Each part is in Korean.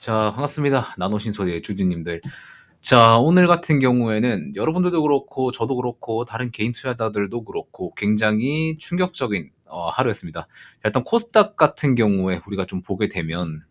자, 반갑습니다. 나노신소리의 주주님들. 자, 오늘 같은 경우에는 여러분들도 그렇고, 저도 그렇고, 다른 개인 투자자들도 그렇고, 굉장히 충격적인 하루였습니다. 일단 코스닥 같은 경우에 우리가 좀 보게 되면,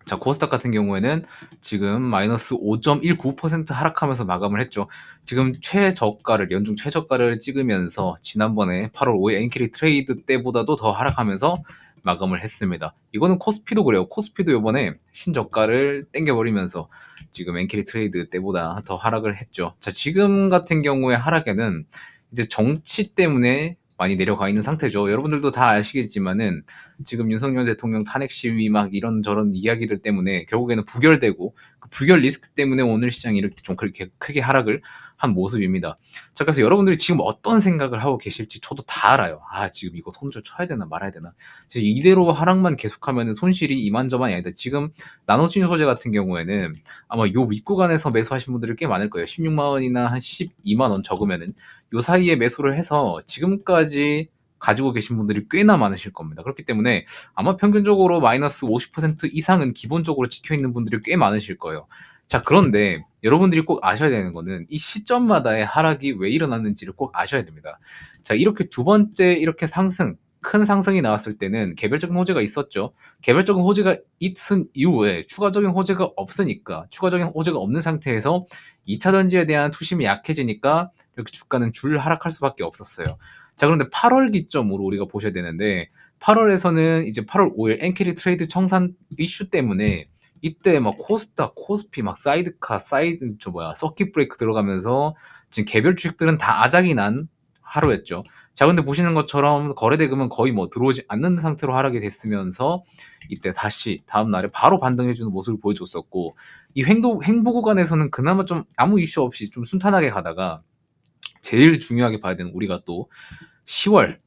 자, 코스닥 같은 경우에는 지금 마이너스 5.19% 하락하면서 마감을 했죠. 지금 최저가를, 연중 최저가를 찍으면서 지난번에 8월 5일 엔캐리 트레이드 때보다도 더 하락하면서 마감을 했습니다. 이거는 코스피도 그래요. 코스피도 이번에 신저가를 땡겨버리면서 지금 엔캐리 트레이드 때보다 더 하락을 했죠. 자, 지금 같은 경우에 하락에는 이제 정치 때문에 많이 내려가 있는 상태죠. 여러분들도 다 아시겠지만은 지금 윤석열 대통령 탄핵 시위 막 이런저런 이야기들 때문에 결국에는 부결되고 그 부결 리스크 때문에 오늘 시장이 이렇게 좀 그렇게 크게 하락을 한 모습입니다. 자, 그래서 여러분들이 지금 어떤 생각을 하고 계실지 저도 다 알아요. 아, 지금 이거 손절 쳐야 되나 말아야 되나. 이대로 하락만 계속하면 손실이 이만저만이 아니다. 지금 나노신 소재 같은 경우에는 아마 요 윗구간에서 매수하신 분들이 꽤 많을 거예요. 16만 원이나 한 12만 원 적으면은 요 사이에 매수를 해서 지금까지 가지고 계신 분들이 꽤나 많으실 겁니다. 그렇기 때문에 아마 평균적으로 마이너스 50% 이상은 기본적으로 지켜 있는 분들이 꽤 많으실 거예요. 자, 그런데 여러분들이 꼭 아셔야 되는 거는 이 시점마다의 하락이 왜 일어났는지를 꼭 아셔야 됩니다. 자, 이렇게 두 번째 이렇게 큰 상승이 나왔을 때는 개별적인 호재가 있었죠. 개별적인 호재가 있은 이후에 추가적인 호재가 없으니까, 추가적인 호재가 없는 상태에서 2차 전지에 대한 투심이 약해지니까 이렇게 주가는 줄 하락할 수밖에 없었어요. 자, 그런데 8월 기점으로 우리가 보셔야 되는데 8월에서는 이제 8월 5일 엔캐리 트레이드 청산 이슈 때문에 이때 막 코스닥, 코스피 막 사이드카, 서킷 브레이크 들어가면서 지금 개별 주식들은 다 아작이 난 하루였죠. 자, 근데 보시는 것처럼 거래 대금은 거의 뭐 들어오지 않는 상태로 하락이 됐으면서 이때 다시 다음 날에 바로 반등해주는 모습을 보여줬었고, 이 횡보 구간에서는 그나마 좀 아무 이슈 없이 좀 순탄하게 가다가 제일 중요하게 봐야 되는 우리가 또 10월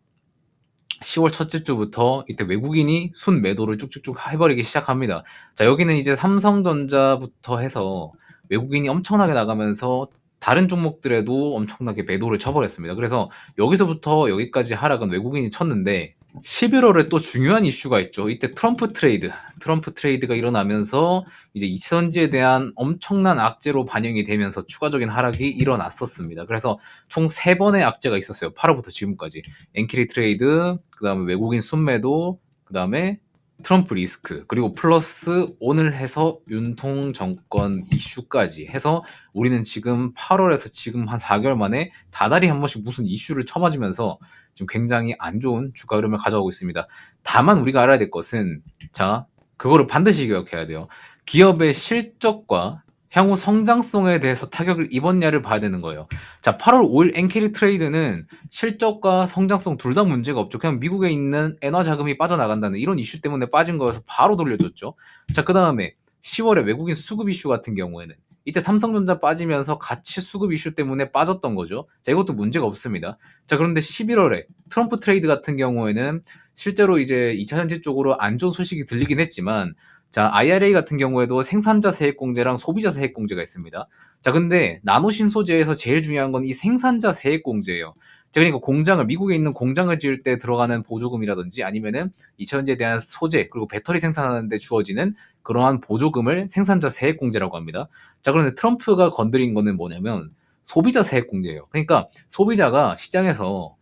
첫째 주부터 이때 외국인이 순 매도를 쭉쭉쭉 해버리기 시작합니다. 자, 여기는 이제 삼성전자부터 해서 외국인이 엄청나게 나가면서 다른 종목들에도 엄청나게 매도를 쳐버렸습니다. 그래서 여기서부터 여기까지 하락은 외국인이 쳤는데 11월에 또 중요한 이슈가 있죠. 이때 트럼프 트레이드가 일어나면서 이제 이차전지에 대한 엄청난 악재로 반영이 되면서 추가적인 하락이 일어났었습니다. 그래서 총 3번의 악재가 있었어요. 8월부터 지금까지. 엔키리 트레이드, 그 다음에 외국인 순매도, 그 다음에 트럼프 리스크, 그리고 플러스 오늘 해서 윤통 정권 이슈까지 해서 우리는 지금 8월에서 지금 한 4개월 만에 다달이 한 번씩 무슨 이슈를 쳐맞으면서 지금 굉장히 안 좋은 주가 흐름을 가져오고 있습니다. 다만 우리가 알아야 될 것은, 자, 그거를 반드시 기억해야 돼요. 기업의 실적과 향후 성장성에 대해서 타격을 입었냐를 봐야 되는 거예요. 자, 8월 5일 엔캐리 트레이드는 실적과 성장성 둘 다 문제가 없죠. 그냥 미국에 있는 엔화 자금이 빠져나간다는 이런 이슈 때문에 빠진 거여서 바로 돌려줬죠. 자, 그 다음에 10월에 외국인 수급 이슈 같은 경우에는 이때 삼성전자 빠지면서 같이 수급 이슈 때문에 빠졌던 거죠. 자, 이것도 문제가 없습니다. 자, 그런데 11월에 트럼프 트레이드 같은 경우에는 실제로 이제 2차 전지 쪽으로 안 좋은 소식이 들리긴 했지만, 자, IRA 같은 경우에도 생산자 세액 공제랑 소비자 세액 공제가 있습니다. 자, 근데 나노신 소재에서 제일 중요한 건 이 생산자 세액 공제예요. 자, 그러니까 미국에 있는 공장을 지을 때 들어가는 보조금이라든지 아니면은 2차 전지에 대한 소재, 그리고 배터리 생산하는 데 주어지는 그러한 보조금을 생산자 세액 공제라고 합니다. 자, 그런데 트럼프가 건드린 거는 뭐냐면 소비자 세액 공제예요. 그러니까 소비자가 시장에서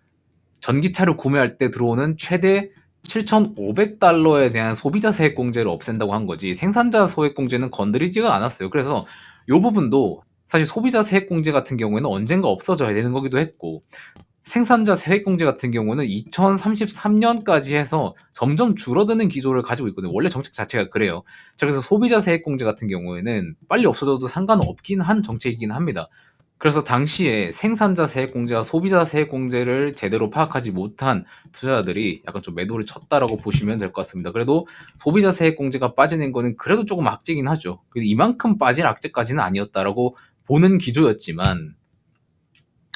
전기차를 구매할 때 들어오는 최대 7,500달러에 대한 소비자 세액 공제를 없앤다고 한 거지, 생산자 소액 공제는 건드리지가 않았어요. 그래서 이 부분도 사실 소비자 세액 공제 같은 경우에는 언젠가 없어져야 되는 거기도 했고, 생산자 세액 공제 같은 경우는 2033년까지 해서 점점 줄어드는 기조를 가지고 있거든요. 원래 정책 자체가 그래요. 자, 그래서 소비자 세액 공제 같은 경우에는 빨리 없어져도 상관없긴 한 정책이긴 합니다. 그래서 당시에 생산자 세액 공제와 소비자 세액 공제를 제대로 파악하지 못한 투자자들이 약간 좀 매도를 쳤다라고 보시면 될 것 같습니다. 그래도 소비자 세액 공제가 빠지는 거는 그래도 조금 악재긴 하죠. 이만큼 빠질 악재까지는 아니었다라고 보는 기조였지만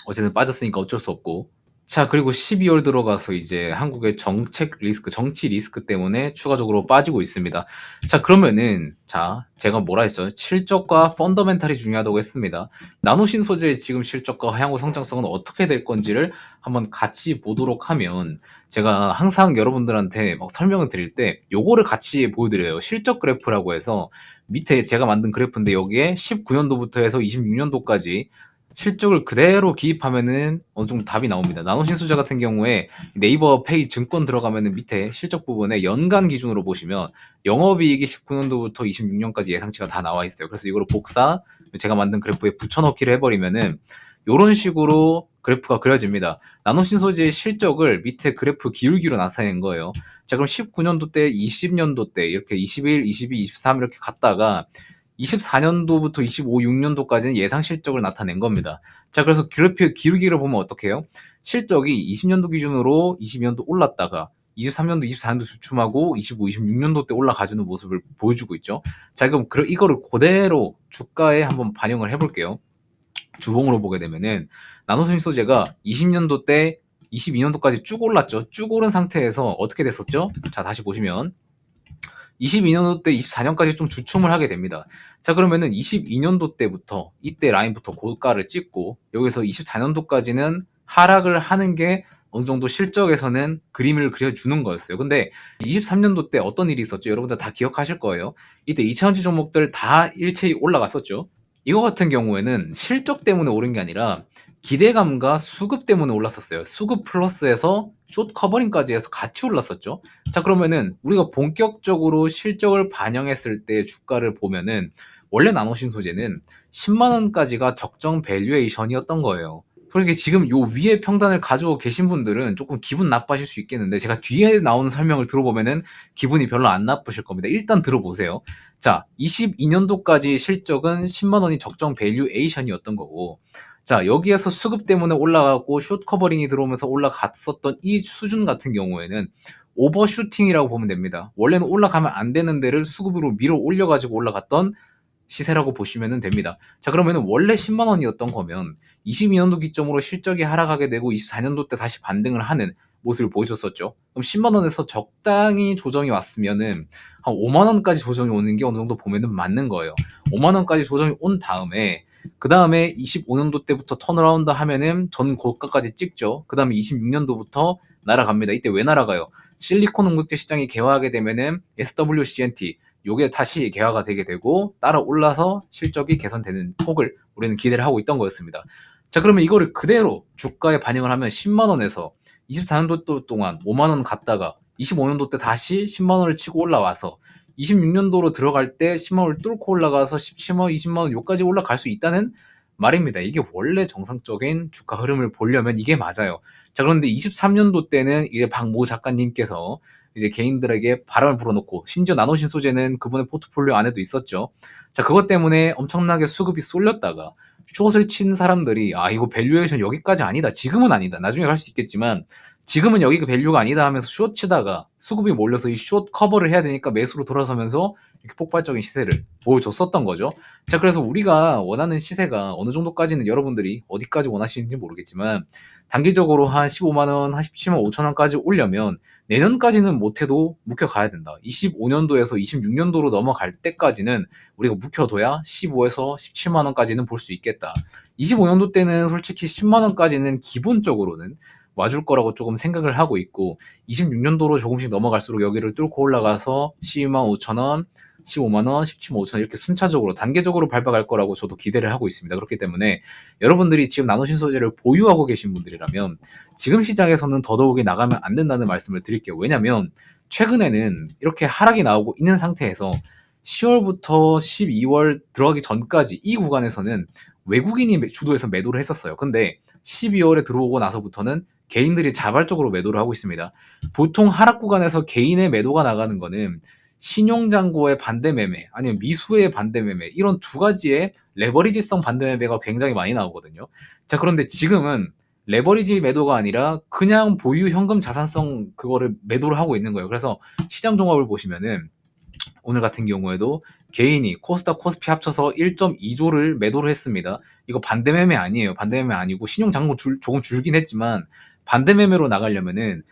어쨌든 빠졌으니까 어쩔 수 없고, 자, 그리고 12월 들어가서 이제 한국의 정책 리스크, 정치 리스크 때문에 추가적으로 빠지고 있습니다. 자, 그러면은 자, 제가 뭐라 했어요? 실적과 펀더멘탈이 중요하다고 했습니다. 나노신소재의 지금 실적과 향후 성장성은 어떻게 될 건지를 한번 같이 보도록 하면, 제가 항상 여러분들한테 막 설명을 드릴 때 요거를 같이 보여드려요. 실적 그래프라고 해서 밑에 제가 만든 그래프인데, 여기에 19년도부터 해서 26년도까지 실적을 그대로 기입하면은 어느 정도 답이 나옵니다. 나노신소재 같은 경우에 네이버 페이 증권 들어가면은 밑에 실적 부분에 연간 기준으로 보시면 영업이익이 19년도부터 26년까지 예상치가 다 나와 있어요. 그래서 이거를 복사, 제가 만든 그래프에 붙여넣기를 해버리면은 이런 식으로 그래프가 그려집니다. 나노신소재의 실적을 밑에 그래프 기울기로 나타낸 거예요. 자, 그럼 19년도 때, 20년도 때 이렇게 21, 22, 23 이렇게 갔다가 24년도부터 25, 6년도까지는 예상 실적을 나타낸 겁니다. 자, 그래서 그래프 기울기를 보면 어떻게 해요? 실적이 20년도 기준으로 22년도 올랐다가 23년도, 24년도 주춤하고 25, 26년도 때 올라가주는 모습을 보여주고 있죠. 자, 그럼 이거를 그대로 주가에 한번 반영을 해볼게요. 주봉으로 보게 되면은 나노수신 소재가 20년도 때 22년도까지 쭉 올랐죠. 쭉 오른 상태에서 어떻게 됐었죠? 자, 다시 보시면 22년도 때 24년까지 좀 주춤을 하게 됩니다. 자, 그러면은 22년도 때부터 이때 라인부터 고가를 찍고 여기서 24년도까지는 하락을 하는 게 어느 정도 실적에서는 그림을 그려주는 거였어요. 근데 23년도 때 어떤 일이 있었죠? 여러분들 다 기억하실 거예요. 이때 2차전지 종목들 다 일체히 올라갔었죠. 이거 같은 경우에는 실적 때문에 오른 게 아니라 기대감과 수급 때문에 올랐었어요. 수급 플러스에서 숏 커버링까지 해서 같이 올랐었죠. 자, 그러면은 우리가 본격적으로 실적을 반영했을 때 주가를 보면은 원래 나노신 소재는 10만 원까지가 적정 밸류에이션이었던 거예요. 솔직히 지금 요 위에 평단을 가지고 계신 분들은 조금 기분 나빠하실 수 있겠는데, 제가 뒤에 나오는 설명을 들어보면은 기분이 별로 안 나쁘실 겁니다. 일단 들어보세요. 자, 22년도까지 실적은 10만 원이 적정 밸류에이션이었던 거고, 자, 여기에서 수급 때문에 올라가고 숏 커버링이 들어오면서 올라갔었던 이 수준 같은 경우에는 오버슈팅이라고 보면 됩니다. 원래는 올라가면 안 되는 데를 수급으로 밀어 올려가지고 올라갔던 시세라고 보시면 됩니다. 자, 그러면 원래 10만 원이었던 거면 22년도 기점으로 실적이 하락하게 되고 24년도 때 다시 반등을 하는 모습을 보여줬었죠. 그럼 10만 원에서 적당히 조정이 왔으면은 한 5만 원까지 조정이 오는 게 어느 정도 보면은 맞는 거예요. 5만 원까지 조정이 온 다음에 그 다음에 25년도 때부터 턴어라운드 하면은 전 고가까지 찍죠. 그 다음에 26년도부터 날아갑니다. 이때 왜 날아가요? 실리콘 응급제 시장이 개화하게 되면은 SWCNT 요게 다시 개화가 되게 되고 따라 올라서 실적이 개선되는 폭을 우리는 기대를 하고 있던 거였습니다. 자, 그러면 이거를 그대로 주가에 반영을 하면 10만 원에서 24년도 동안 5만 원 갔다가 25년도 때 다시 10만 원을 치고 올라와서 26년도로 들어갈 때 10만 원을 뚫고 올라가서 17만 원, 20만 원 요까지 올라갈 수 있다는 말입니다. 이게 원래 정상적인 주가 흐름을 보려면 이게 맞아요. 자, 그런데 23년도 때는 이제 박모 작가님께서 이제 개인들에게 바람을 불어넣고, 심지어 나노신 소재는 그분의 포트폴리오 안에도 있었죠. 자, 그것 때문에 엄청나게 수급이 쏠렸다가 숏을 친 사람들이 아, 이거 밸류에이션 여기까지 아니다. 지금은 아니다. 나중에 갈 수 있겠지만 지금은 여기가 밸류가 아니다 하면서 숏 치다가 수급이 몰려서 이 숏 커버를 해야 되니까 매수로 돌아서면서 이렇게 폭발적인 시세를 보여줬었던 거죠. 자, 그래서 우리가 원하는 시세가 어느 정도까지는 여러분들이 어디까지 원하시는지 모르겠지만 단기적으로 한 15만 원, 한 17만 5천 원까지 올려면 내년까지는 못해도 묵혀가야 된다. 25년도에서 26년도로 넘어갈 때까지는 우리가 묵혀둬야 15에서 17만 원까지는 볼 수 있겠다. 25년도 때는 솔직히 10만 원까지는 기본적으로는 와줄 거라고 조금 생각을 하고 있고, 26년도로 조금씩 넘어갈수록 여기를 뚫고 올라가서 12만 5천 원, 15만 원, 17만 5천 원 이렇게 순차적으로 단계적으로 밟아갈 거라고 저도 기대를 하고 있습니다. 그렇기 때문에 여러분들이 지금 나노신 소재를 보유하고 계신 분들이라면 지금 시장에서는 더더욱이 나가면 안 된다는 말씀을 드릴게요. 왜냐면 최근에는 이렇게 하락이 나오고 있는 상태에서 10월부터 12월 들어가기 전까지 이 구간에서는 외국인이 주도해서 매도를 했었어요. 근데 12월에 들어오고 나서부터는 개인들이 자발적으로 매도를 하고 있습니다. 보통 하락 구간에서 개인의 매도가 나가는 거는 신용장고의 반대 매매 아니면 미수의 반대 매매, 이런 두 가지의 레버리지성 반대 매매가 굉장히 많이 나오거든요. 자, 그런데 지금은 레버리지 매도가 아니라 그냥 보유 현금 자산성 그거를 매도를 하고 있는 거예요. 그래서 시장 종합을 보시면은 오늘 같은 경우에도 개인이 코스닥 코스피 합쳐서 1.2조를 매도를 했습니다. 이거 반대 매매 아니에요. 반대 매매 아니고 신용 잔고 조금 줄긴 했지만 반대 매매로 나가려면은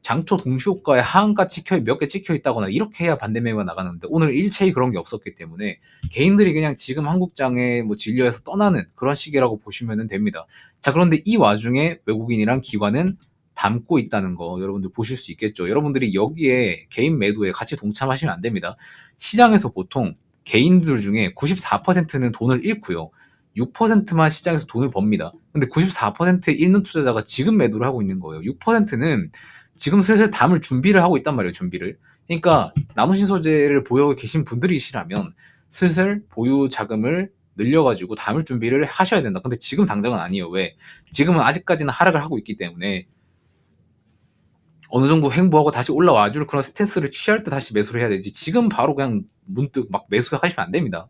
장초 동시효과에 하한가 몇 개 찍혀 있다거나 이렇게 해야 반대 매매가 나가는데 오늘 일체히 그런 게 없었기 때문에 개인들이 그냥 지금 한국장에 뭐 진료해서 떠나는 그런 시기라고 보시면 됩니다. 자, 그런데 이 와중에 외국인이랑 기관은 담고 있다는 거 여러분들 보실 수 있겠죠. 여러분들이 여기에 개인 매도에 같이 동참하시면 안 됩니다. 시장에서 보통 개인들 중에 94%는 돈을 잃고요. 6%만 시장에서 돈을 법니다. 근데 94%의 잃는 투자자가 지금 매도를 하고 있는 거예요. 6%는 지금 슬슬 담을 준비를 하고 있단 말이에요. 준비를. 그러니까 나노신소재를 보유 계신 분들이시라면 슬슬 보유 자금을 늘려가지고 담을 준비를 하셔야 된다. 근데 지금 당장은 아니에요. 왜? 지금은 아직까지는 하락을 하고 있기 때문에 어느 정도 횡보하고 다시 올라와줄 그런 스탠스를 취할 때 다시 매수를 해야 되지. 지금 바로 그냥 문득 막 매수하시면 안 됩니다.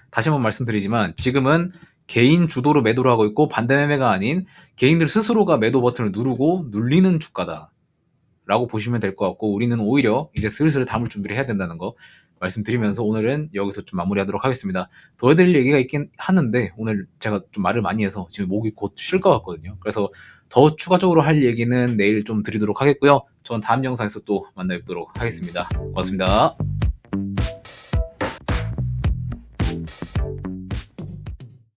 다시 한번 말씀드리지만 지금은 개인 주도로 매도를 하고 있고 반대 매매가 아닌 개인들 스스로가 매도 버튼을 누르고 눌리는 주가다 라고 보시면 될 것 같고, 우리는 오히려 이제 슬슬 담을 준비를 해야 된다는 거 말씀드리면서 오늘은 여기서 좀 마무리하도록 하겠습니다. 더 해드릴 얘기가 있긴 하는데 오늘 제가 좀 말을 많이 해서 지금 목이 곧 쉴 것 같거든요. 그래서 더 추가적으로 할 얘기는 내일 좀 드리도록 하겠고요. 전 다음 영상에서 또 만나 뵙도록 하겠습니다. 고맙습니다.